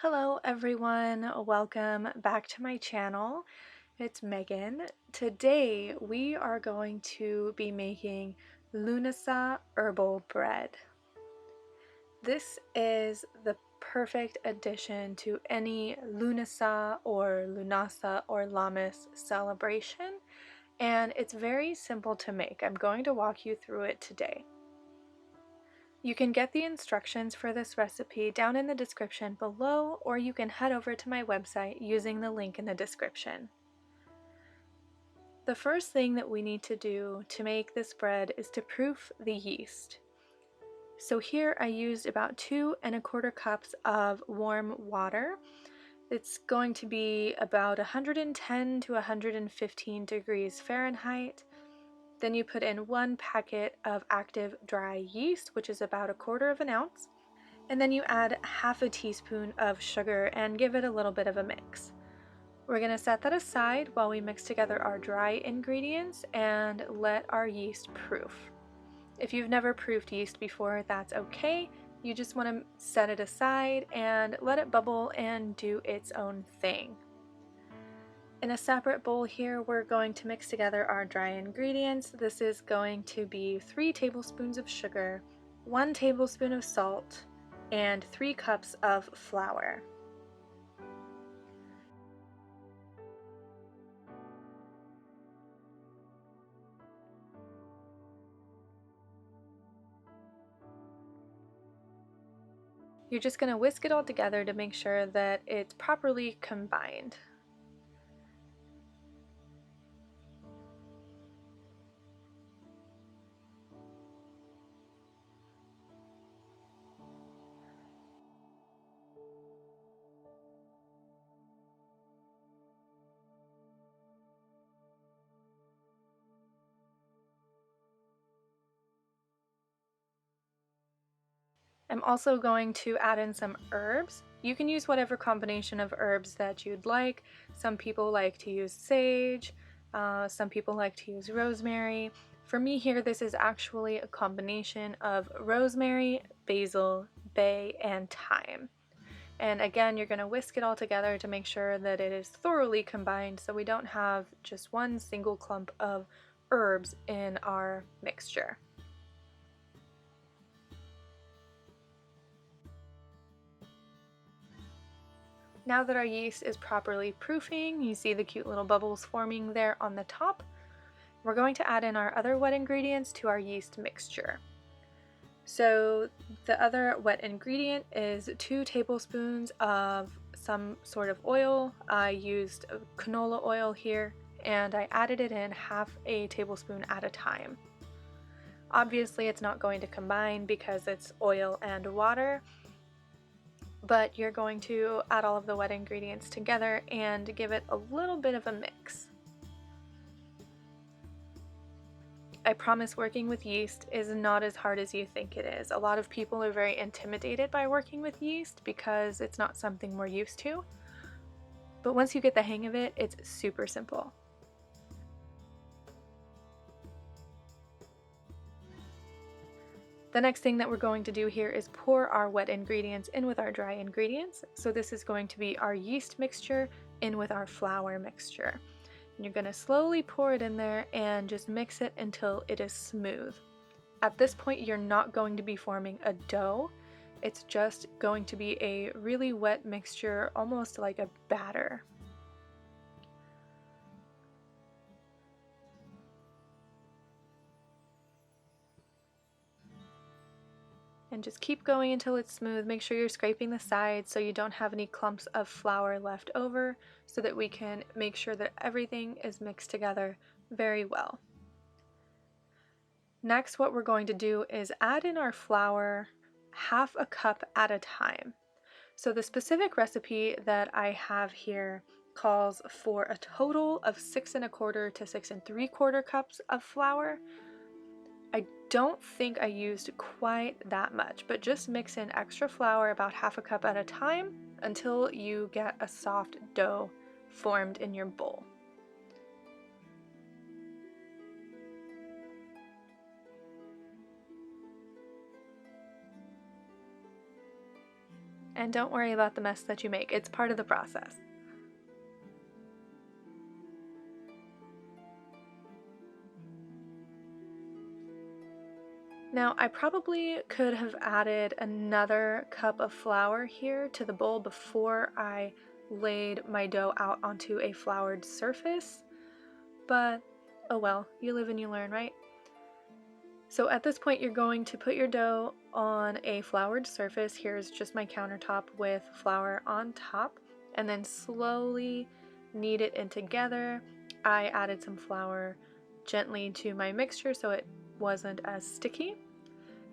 Hello everyone, welcome back to my channel. It's Megan. Today we are going to be making Lúnasa herbal bread. This is the perfect addition to any Lúnasa or Lúnasa or Lammas celebration, and it's very simple to make. I'm going to walk you through it today. You can get the instructions for this recipe down in the description below, or you can head over to my website using the link in the description. The first thing that we need to do to make this bread is to proof the yeast. So here I used about 2 1/4 cups of warm water. It's going to be about 110 to 115 degrees Fahrenheit. Then you put in 1 packet of active dry yeast, which is about 1/4 ounce. And then you add 1/2 teaspoon of sugar and give it a little bit of a mix. We're going to set that aside while we mix together our dry ingredients and let our yeast proof. If you've never proofed yeast before, that's okay. You just want to set it aside and let it bubble and do its own thing. In a separate bowl here, we're going to mix together our dry ingredients. This is going to be 3 tablespoons of sugar, 1 tablespoon of salt, and 3 cups of flour. You're just going to whisk it all together to make sure that it's properly combined. I'm also going to add in some herbs. You can use whatever combination of herbs that you'd like. Some people like to use sage, some people like to use rosemary. For me here, this is actually a combination of rosemary, basil, bay, and thyme. And again, you're going to whisk it all together to make sure that it is thoroughly combined so we don't have just one single clump of herbs in our mixture. Now that our yeast is properly proofing, you see the cute little bubbles forming there on the top, we're going to add in our other wet ingredients to our yeast mixture. So the other wet ingredient is 2 tablespoons of some sort of oil. I used canola oil here, and I added it in 1/2 tablespoon at a time. Obviously it's not going to combine because it's oil and water, but you're going to add all of the wet ingredients together and give it a little bit of a mix. I promise working with yeast is not as hard as you think it is. A lot of people are very intimidated by working with yeast because it's not something we're used to. But once you get the hang of it, it's super simple. The next thing that we're going to do here is pour our wet ingredients in with our dry ingredients. So this is going to be our yeast mixture in with our flour mixture. And you're going to slowly pour it in there and just mix it until it is smooth. At this point, you're not going to be forming a dough. It's just going to be a really wet mixture, almost like a batter. And just keep going until it's smooth. Make sure you're scraping the sides so you don't have any clumps of flour left over, so that we can make sure that everything is mixed together very well. Next, what we're going to do is add in our flour 1/2 cup at a time. So the specific recipe that I have here calls for a total of 6 1/4 to 6 3/4 cups of flour. I don't think I used quite that much, but just mix in extra flour about 1/2 cup at a time until you get a soft dough formed in your bowl. and don't worry about the mess that you make. It's part of the process. Now, I probably could have added another cup of flour here to the bowl before I laid my dough out onto a floured surface, but oh well, you live and you learn, right? So at this point, you're going to put your dough on a floured surface. Here's just my countertop with flour on top, and then slowly knead it in together. I added some flour gently to my mixture so it wasn't as sticky.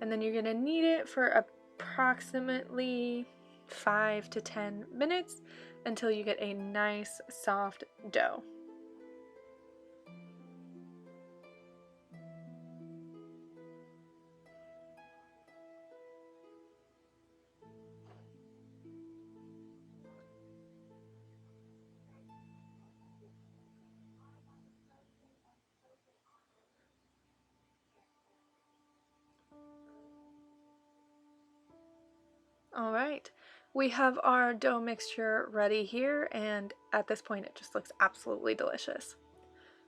And then you're going to knead it for approximately 5 to 10 minutes until you get a nice soft dough. All right, we have our dough mixture ready here, and at this point it just looks absolutely delicious.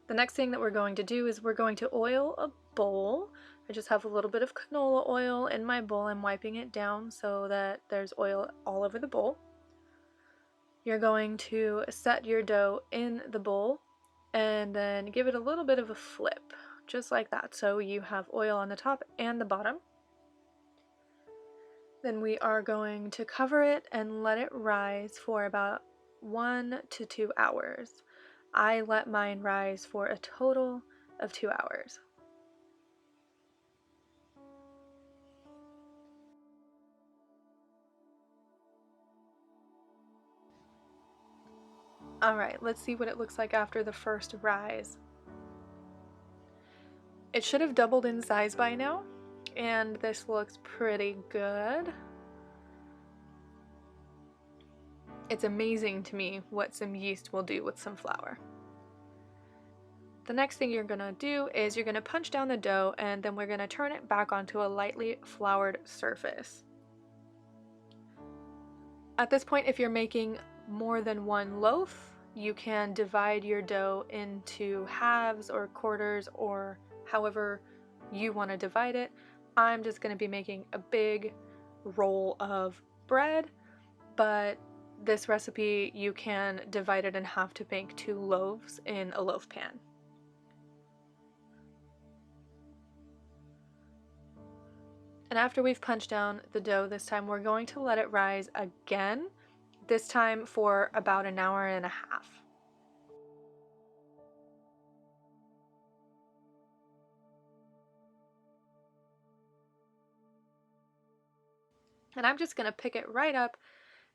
The next thing that we're going to do is we're going to oil a bowl. I just have a little bit of canola oil in my bowl. I'm wiping it down so that there's oil all over the bowl. You're going to set your dough in the bowl and then give it a little bit of a flip, just like that, so you have oil on the top and the bottom. Then we are going to cover it and let it rise for about 1 to 2 hours. I let mine rise for a total of 2 hours. Alright, let's see what it looks like after the first rise. It should have doubled in size by now, and this looks pretty good. It's amazing to me what some yeast will do with some flour. The next thing you're going to do is you're going to punch down the dough, and then we're going to turn it back onto a lightly floured surface. At this point, if you're making more than one loaf, you can divide your dough into halves or quarters or however you want to divide it. I'm just going to be making a big roll of bread, but this recipe you can divide it in half to make 2 loaves in a loaf pan. And after we've punched down the dough this time, we're going to let it rise again, this time for about an hour and a half. And I'm just going to pick it right up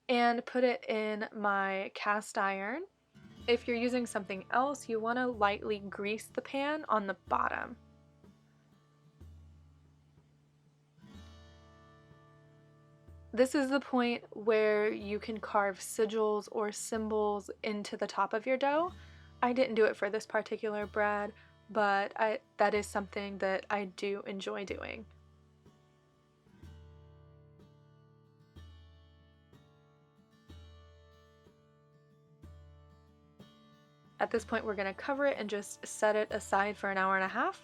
and put it in my cast iron. If you're using something else, you want to lightly grease the pan on the bottom. This is the point where you can carve sigils or symbols into the top of your dough. I didn't do it for this particular bread, but that is something that I do enjoy doing. At this point, we're going to cover it and just set it aside for an hour and a half.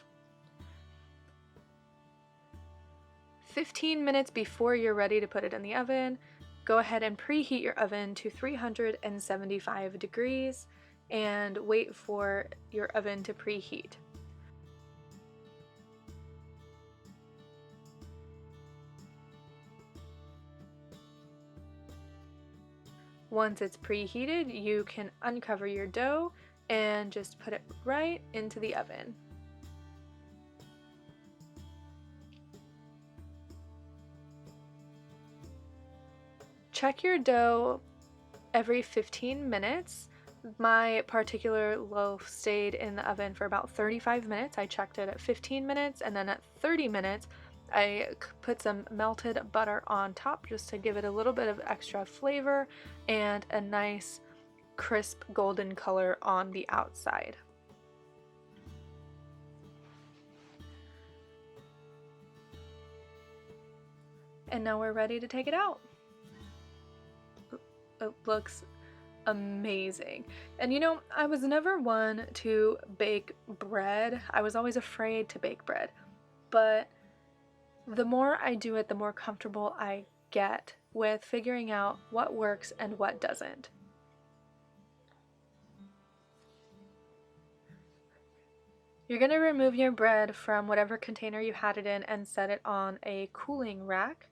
15 minutes before you're ready to put it in the oven, go ahead and preheat your oven to 375 degrees and wait for your oven to preheat. Once it's preheated, you can uncover your dough and just put it right into the oven. Check your dough every 15 minutes. My particular loaf stayed in the oven for about 35 minutes. I checked it at 15 minutes, and then at 30 minutes I put some melted butter on top just to give it a little bit of extra flavor and a nice crisp golden color on the outside. And now we're ready to take it out. It looks amazing. And you know, I was never one to bake bread. I was always afraid to bake bread. But the more I do it, the more comfortable I get with figuring out what works and what doesn't. You're going to remove your bread from whatever container you had it in and set it on a cooling rack.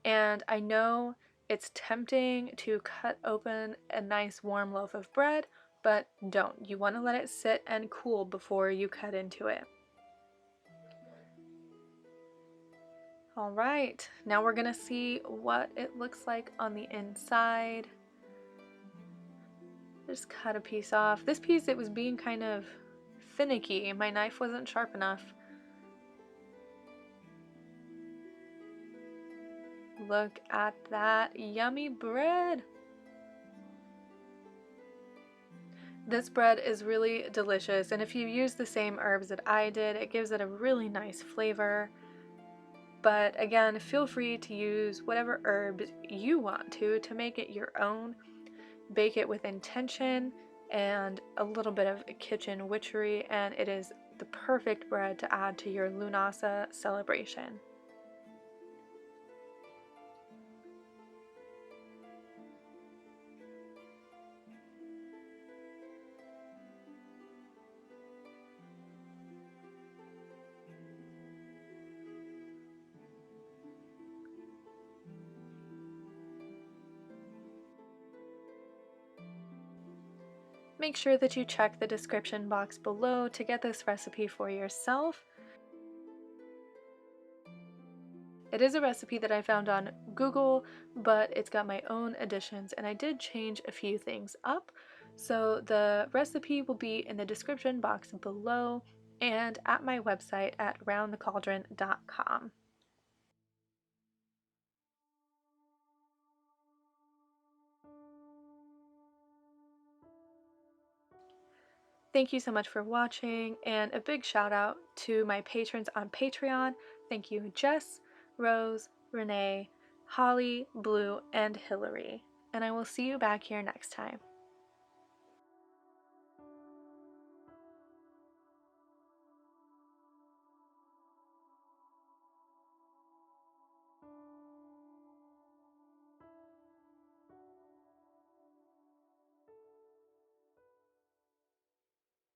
And I know it's tempting to cut open a nice warm loaf of bread, but don't. You want to let it sit and cool before you cut into it. All right, now we're going to see what it looks like on the inside. Just cut a piece off. This piece, it was being kind of finicky. My knife wasn't sharp enough. Look at that yummy bread. This bread is really delicious, and if you use the same herbs that I did, it gives it a really nice flavor. But again, feel free to use whatever herbs you want to make it your own. Bake it with intention and a little bit of kitchen witchery, and it is the perfect bread to add to your Lúnasa celebration. Make sure that you check the description box below to get this recipe for yourself. It is a recipe that I found on Google, but it's got my own additions, and I did change a few things up. So the recipe will be in the description box below and at my website at roundthecauldron.com. Thank you so much for watching, and a big shout out to my patrons on Patreon. Thank you, Jess, Rose, Renee, Holly, Blue, and Hillary. And I will see you back here next time.